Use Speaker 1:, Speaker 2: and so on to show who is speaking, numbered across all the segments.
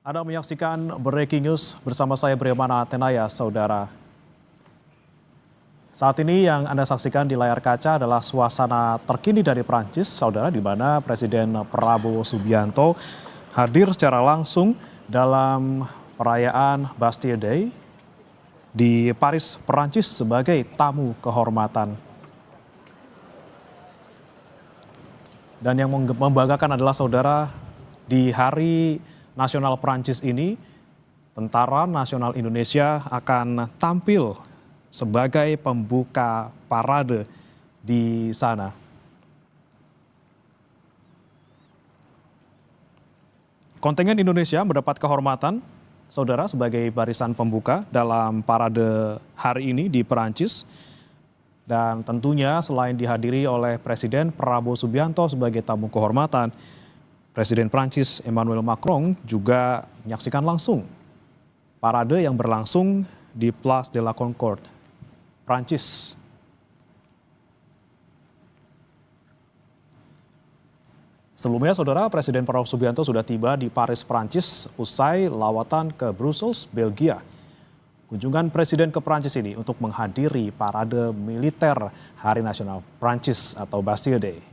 Speaker 1: Anda menyaksikan Breaking News bersama saya Bremana Tenaya, saudara. Saat ini yang Anda saksikan di layar kaca adalah suasana terkini dari Prancis, saudara, di mana Presiden Prabowo Subianto hadir secara langsung dalam perayaan Bastille Day di Paris, Prancis sebagai tamu kehormatan. Dan yang membanggakan adalah saudara, di Hari Nasional Prancis ini, Tentara Nasional Indonesia akan tampil sebagai pembuka parade di sana. Kontingen Indonesia mendapat kehormatan, saudara, sebagai barisan pembuka dalam parade hari ini di Perancis. Dan tentunya selain dihadiri oleh Presiden Prabowo Subianto sebagai tamu kehormatan, Presiden Prancis Emmanuel Macron juga menyaksikan langsung parade yang berlangsung di Place de la Concorde, Prancis. Sebelumnya, saudara, Presiden Prabowo Subianto sudah tiba di Paris, Prancis usai lawatan ke Brussels, Belgia. Kunjungan Presiden ke Prancis ini untuk menghadiri parade militer Hari Nasional Prancis atau Bastille Day.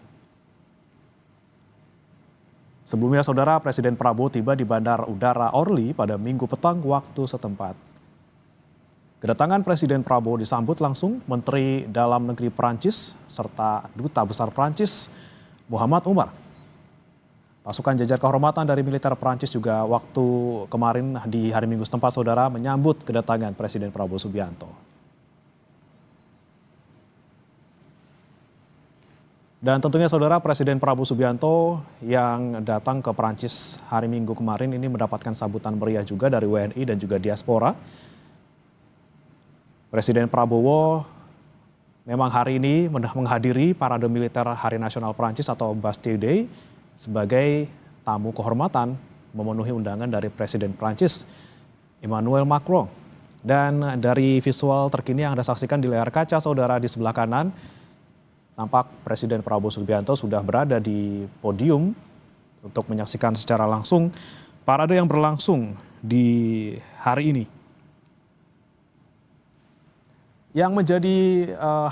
Speaker 1: Sebelumnya, saudara, Presiden Prabowo tiba di Bandara Udara Orly pada Minggu petang waktu setempat. Kedatangan Presiden Prabowo disambut langsung Menteri Dalam Negeri Prancis serta Duta Besar Prancis Muhammad Umar. Pasukan jajar kehormatan dari militer Prancis juga waktu kemarin di hari Minggu setempat, saudara, menyambut kedatangan Presiden Prabowo Subianto. Dan tentunya, saudara, Presiden Prabowo Subianto yang datang ke Prancis hari Minggu kemarin ini mendapatkan sambutan meriah juga dari WNI dan juga diaspora. Presiden Prabowo memang hari ini menghadiri parade militer Hari Nasional Prancis atau Bastille Day sebagai tamu kehormatan, memenuhi undangan dari Presiden Prancis Emmanuel Macron. Dan dari visual terkini yang Anda saksikan di layar kaca, saudara, di sebelah kanan, tampak Presiden Prabowo Subianto sudah berada di podium untuk menyaksikan secara langsung parade yang berlangsung di hari ini. Yang menjadi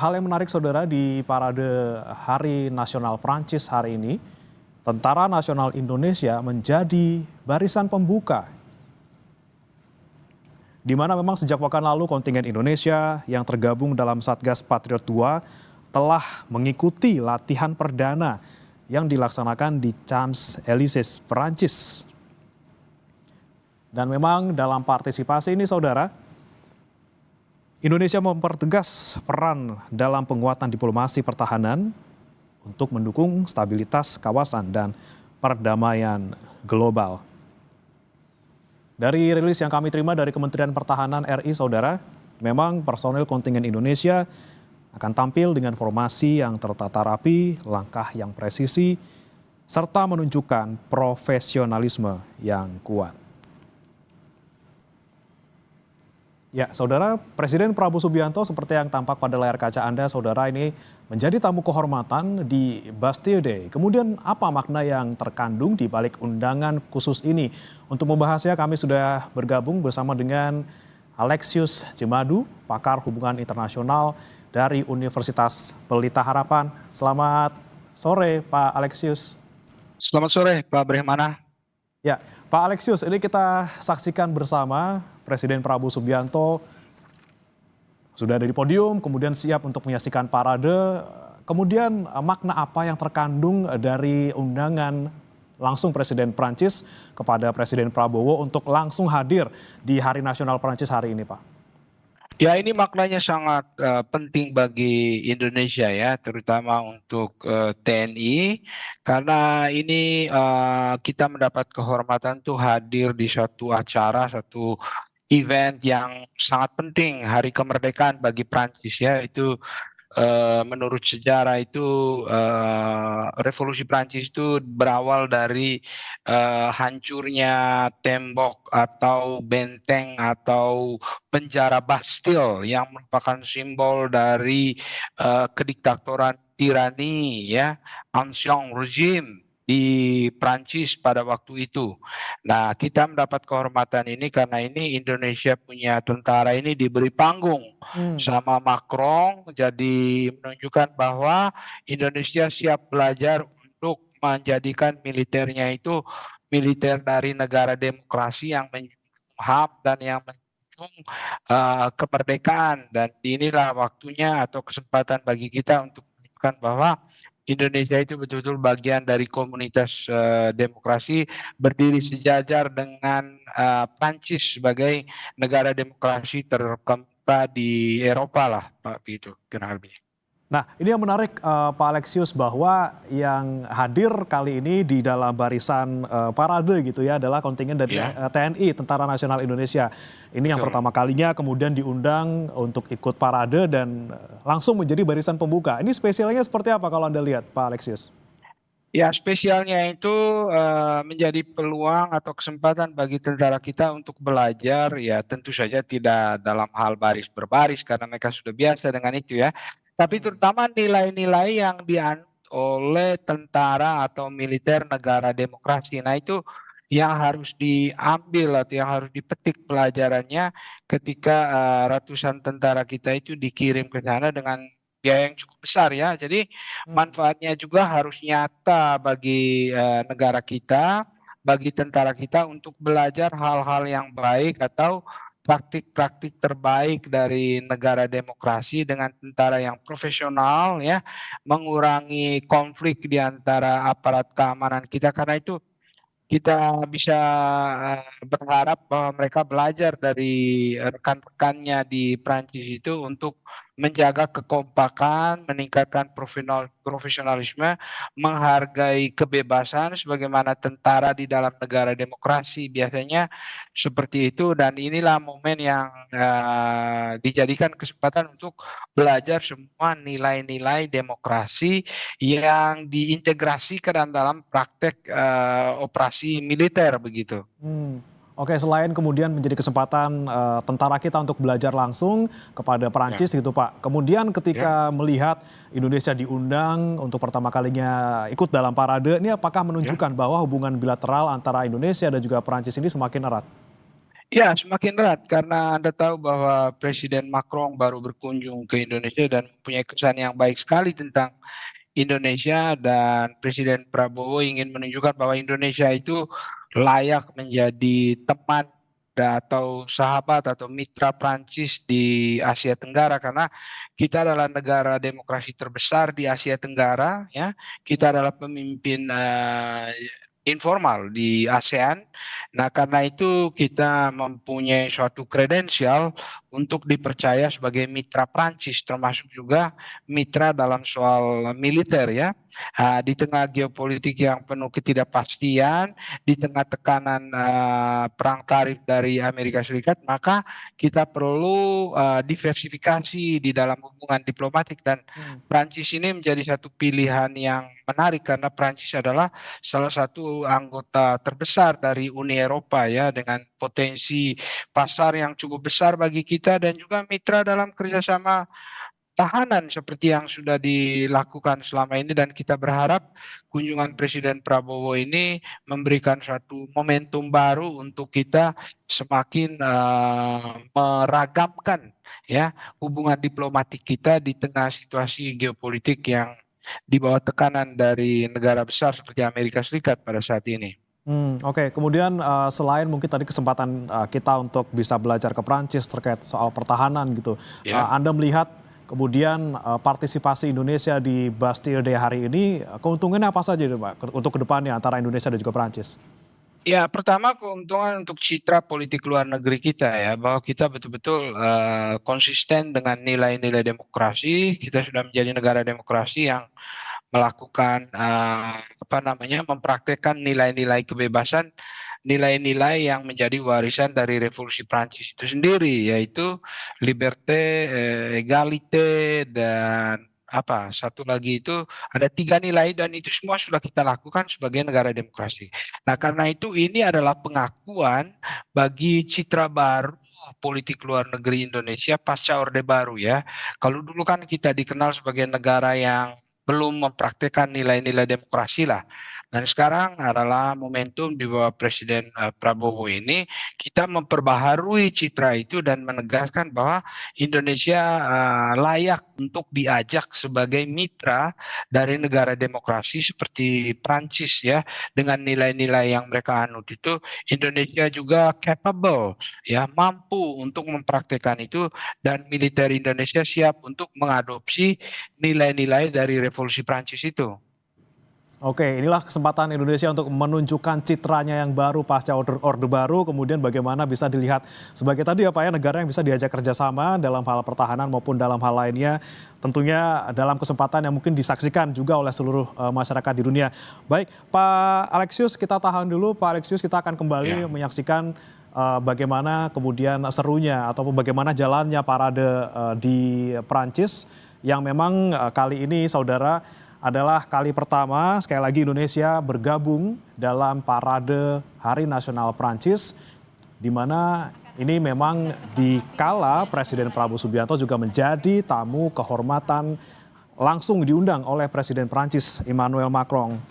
Speaker 1: hal yang menarik, saudara, di parade Hari Nasional Prancis hari ini, Tentara Nasional Indonesia menjadi barisan pembuka, di mana memang sejak pekan lalu kontingen Indonesia yang tergabung dalam Satgas Patriot II telah mengikuti latihan perdana yang dilaksanakan di Champs-Élysées, Perancis. Dan memang dalam partisipasi ini, saudara, Indonesia mempertegas peran dalam penguatan diplomasi pertahanan untuk mendukung stabilitas kawasan dan perdamaian global. Dari rilis yang kami terima dari Kementerian Pertahanan RI, saudara, memang personel kontingen Indonesia akan tampil dengan formasi yang tertata rapi, langkah yang presisi, serta menunjukkan profesionalisme yang kuat. Ya, saudara, Presiden Prabowo Subianto seperti yang tampak pada layar kaca Anda, saudara, ini menjadi tamu kehormatan di Bastille Day. Kemudian apa makna yang terkandung di balik undangan khusus ini? Untuk membahasnya kami sudah bergabung bersama dengan Alexius Jemadu, pakar hubungan internasional dari Universitas Pelita Harapan. Selamat sore, Pak Alexius.
Speaker 2: Selamat sore, Pak Bremana.
Speaker 1: Ya, Pak Alexius, ini kita saksikan bersama Presiden Prabowo Subianto sudah ada di podium, kemudian siap untuk menyaksikan parade. Kemudian makna apa yang terkandung dari undangan langsung Presiden Prancis kepada Presiden Prabowo untuk langsung hadir di Hari Nasional Prancis hari ini, Pak?
Speaker 2: Ya, ini maknanya sangat penting bagi Indonesia ya, terutama untuk TNI, karena ini kita mendapat kehormatan tuh hadir di satu acara, satu event yang sangat penting, Hari Kemerdekaan bagi Prancis ya. Itu menurut sejarah itu revolusi Prancis itu berawal dari hancurnya tembok atau benteng atau penjara Bastille yang merupakan simbol dari kediktatoran tirani ya, ancien regime. di Prancis pada waktu itu. Nah, kita mendapat kehormatan ini karena ini Indonesia punya tentara ini diberi panggung
Speaker 1: Hmm.
Speaker 2: sama Macron, jadi menunjukkan bahwa Indonesia siap belajar untuk menjadikan militernya itu militer dari negara demokrasi yang menjunjung HAM dan yang menjunjung kemerdekaan. Dan inilah waktunya atau kesempatan bagi kita untuk menunjukkan bahwa Indonesia itu betul-betul bagian dari komunitas demokrasi, berdiri sejajar dengan Prancis sebagai negara demokrasi terkemuka di Eropa lah, Pak, begitu kurang lebih.
Speaker 1: Nah, ini yang menarik Pak Alexius bahwa yang hadir kali ini di dalam barisan parade gitu ya adalah kontingen dari
Speaker 2: Ya,
Speaker 1: TNI, Tentara Nasional Indonesia. Ini yang
Speaker 2: betul.
Speaker 1: pertama kalinya kemudian diundang untuk ikut parade dan langsung menjadi barisan pembuka. Ini spesialnya seperti apa kalau Anda lihat Pak Alexius?
Speaker 2: Ya, spesialnya itu menjadi peluang atau kesempatan bagi tentara kita untuk belajar, ya tentu saja tidak dalam hal baris berbaris karena mereka sudah biasa dengan itu ya. Tapi
Speaker 1: Hmm.
Speaker 2: terutama nilai-nilai yang dianut oleh tentara atau militer negara demokrasi. Nah, itu yang harus diambil atau yang harus dipetik pelajarannya ketika ratusan tentara kita itu dikirim ke sana dengan biaya yang cukup besar ya. Jadi
Speaker 1: Hmm.
Speaker 2: manfaatnya juga harus nyata bagi negara kita, bagi tentara kita untuk belajar hal-hal yang baik atau praktik-praktik terbaik dari negara demokrasi dengan tentara yang profesional ya, mengurangi konflik di antara aparat keamanan kita karena itu kita bisa berharap bahwa mereka belajar dari rekan-rekannya di Prancis itu untuk menjaga kekompakan, meningkatkan profesionalisme, menghargai kebebasan sebagaimana tentara di dalam negara demokrasi biasanya seperti itu dan inilah momen yang dijadikan kesempatan untuk belajar semua nilai-nilai demokrasi yang diintegrasikan dalam praktek operasi militer begitu.
Speaker 1: Hmm. Oke, selain kemudian menjadi kesempatan tentara kita untuk belajar langsung kepada
Speaker 2: Ya,
Speaker 1: Perancis gitu Pak. Kemudian
Speaker 2: ya.
Speaker 1: ketika melihat Indonesia diundang untuk pertama kalinya ikut dalam parade, ini apakah
Speaker 2: Ya.
Speaker 1: menunjukkan bahwa hubungan bilateral antara Indonesia dan juga Perancis ini semakin erat?
Speaker 2: Ya, semakin erat karena Anda tahu bahwa Presiden Macron baru berkunjung ke Indonesia dan mempunyai kesan yang baik sekali tentang Indonesia dan Presiden Prabowo ingin menunjukkan bahwa Indonesia itu layak menjadi teman atau sahabat atau mitra Prancis di Asia Tenggara karena kita adalah negara demokrasi terbesar di Asia Tenggara ya. Kita adalah pemimpin informal di ASEAN. Nah, karena itu kita mempunyai suatu kredensial untuk dipercaya sebagai mitra Prancis termasuk juga mitra dalam soal militer ya. Di tengah geopolitik yang penuh ketidakpastian, di tengah tekanan perang tarif dari Amerika Serikat, maka kita perlu diversifikasi di dalam hubungan diplomatik dan
Speaker 1: Hmm.
Speaker 2: Prancis ini menjadi satu pilihan yang menarik karena Prancis adalah salah satu anggota terbesar dari Uni Eropa ya dengan potensi pasar yang cukup besar bagi kita dan juga mitra dalam kerjasama tahanan seperti yang sudah dilakukan selama ini dan kita berharap kunjungan Presiden Prabowo ini memberikan suatu momentum baru untuk kita semakin meragamkan ya hubungan diplomatik kita di tengah situasi geopolitik yang di bawah tekanan dari negara besar seperti Amerika Serikat pada saat ini.
Speaker 1: Oke. Kemudian selain mungkin tadi kesempatan kita untuk bisa belajar ke Prancis terkait soal pertahanan gitu,
Speaker 2: Ya.
Speaker 1: Anda melihat kemudian partisipasi Indonesia di Bastille Day hari ini keuntungannya apa saja itu Pak untuk kedepannya antara Indonesia dan juga Prancis?
Speaker 2: Ya, pertama keuntungan untuk citra politik luar negeri kita ya, bahwa kita betul-betul konsisten dengan nilai-nilai demokrasi. Kita sudah menjadi negara demokrasi yang melakukan apa namanya, mempraktekkan nilai-nilai kebebasan, nilai-nilai yang menjadi warisan dari Revolusi Prancis itu sendiri, yaitu liberté, égalité, dan apa satu lagi itu ada tiga nilai dan itu semua sudah kita lakukan sebagai negara demokrasi. Nah, karena itu ini adalah pengakuan bagi citra baru politik luar negeri Indonesia pasca Orde Baru ya. Kalau dulu kan kita dikenal sebagai negara yang belum mempraktekkan nilai-nilai demokrasi lah. Dan sekarang adalah momentum di bawah Presiden Prabowo ini kita memperbaharui citra itu dan menegaskan bahwa Indonesia layak untuk diajak sebagai mitra dari negara demokrasi seperti Prancis ya, dengan nilai-nilai yang mereka anut itu. Indonesia juga capable ya, mampu untuk mempraktekkan itu, dan militer Indonesia siap untuk mengadopsi nilai-nilai dari revolusi Prancis itu.
Speaker 1: Oke, inilah kesempatan Indonesia untuk menunjukkan citranya yang baru pasca Orde Baru, kemudian bagaimana bisa dilihat sebagai tadi apa ya, negara yang bisa diajak kerjasama dalam hal pertahanan maupun dalam hal lainnya, tentunya dalam kesempatan yang mungkin disaksikan juga oleh seluruh masyarakat di dunia. Baik, Pak Alexius, kita tahan dulu. Pak Alexius, kita akan kembali menyaksikan bagaimana kemudian serunya atau bagaimana jalannya parade di Perancis yang memang kali ini saudara adalah kali pertama sekali lagi Indonesia bergabung dalam parade Hari Nasional Perancis, di mana ini memang dikala Presiden Prabowo Subianto juga menjadi tamu kehormatan langsung diundang oleh Presiden Perancis Emmanuel Macron.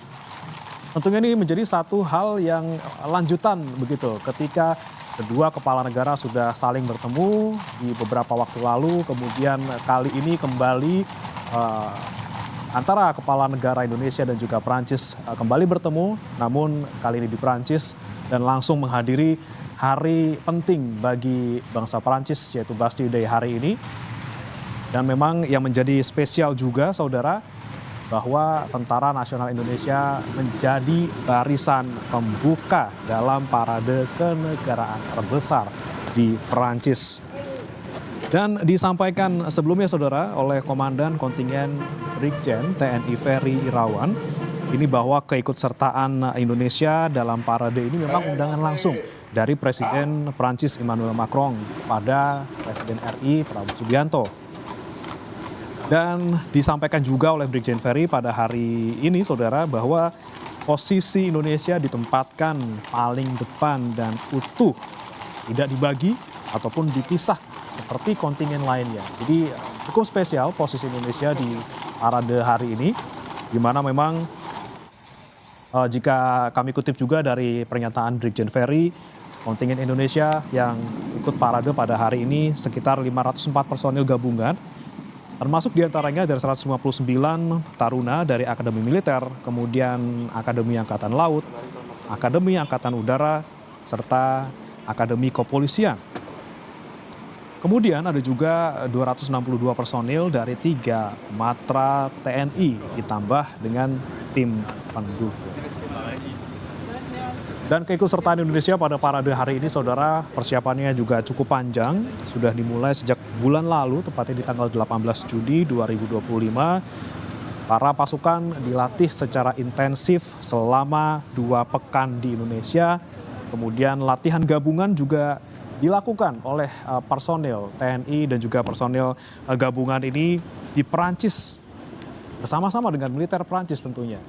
Speaker 1: Tentunya ini menjadi satu hal yang lanjutan begitu ketika kedua kepala negara sudah saling bertemu di beberapa waktu lalu, kemudian kali ini kembali antara kepala negara Indonesia dan juga Perancis kembali bertemu, namun kali ini di Perancis dan langsung menghadiri hari penting bagi bangsa Perancis yaitu Bastille Day hari ini. Dan memang yang menjadi spesial juga saudara bahwa Tentara Nasional Indonesia menjadi barisan pembuka dalam parade kenegaraan terbesar di Perancis. Dan disampaikan sebelumnya saudara oleh Komandan Kontingen Brigjen TNI Ferry Irawan, ini bahwa keikutsertaan Indonesia dalam parade ini memang undangan langsung dari Presiden Prancis Emmanuel Macron pada Presiden RI Prabowo Subianto. Dan disampaikan juga oleh Brigjen Ferry pada hari ini saudara bahwa posisi Indonesia ditempatkan paling depan dan utuh, tidak dibagi ataupun dipisah seperti kontingen lainnya. Jadi cukup spesial posisi Indonesia di parade hari ini, di mana memang jika kami kutip juga dari pernyataan Brigjen Ferry, kontingen Indonesia yang ikut parade pada hari ini sekitar 504 personil gabungan, termasuk diantaranya dari 159 taruna dari Akademi Militer, kemudian Akademi Angkatan Laut, Akademi Angkatan Udara, serta Akademi Kepolisian. Kemudian ada juga 262 personil dari 3 matra TNI ditambah dengan tim pendukung. Dan keikutsertaan Indonesia pada parade hari ini saudara, persiapannya juga cukup panjang, sudah dimulai sejak bulan lalu tepatnya di tanggal 18 Juni 2025. Para pasukan dilatih secara intensif selama 2 pekan di Indonesia. Kemudian latihan gabungan juga dilakukan oleh personil TNI dan juga personil gabungan ini di Perancis bersama-sama dengan militer Perancis tentunya.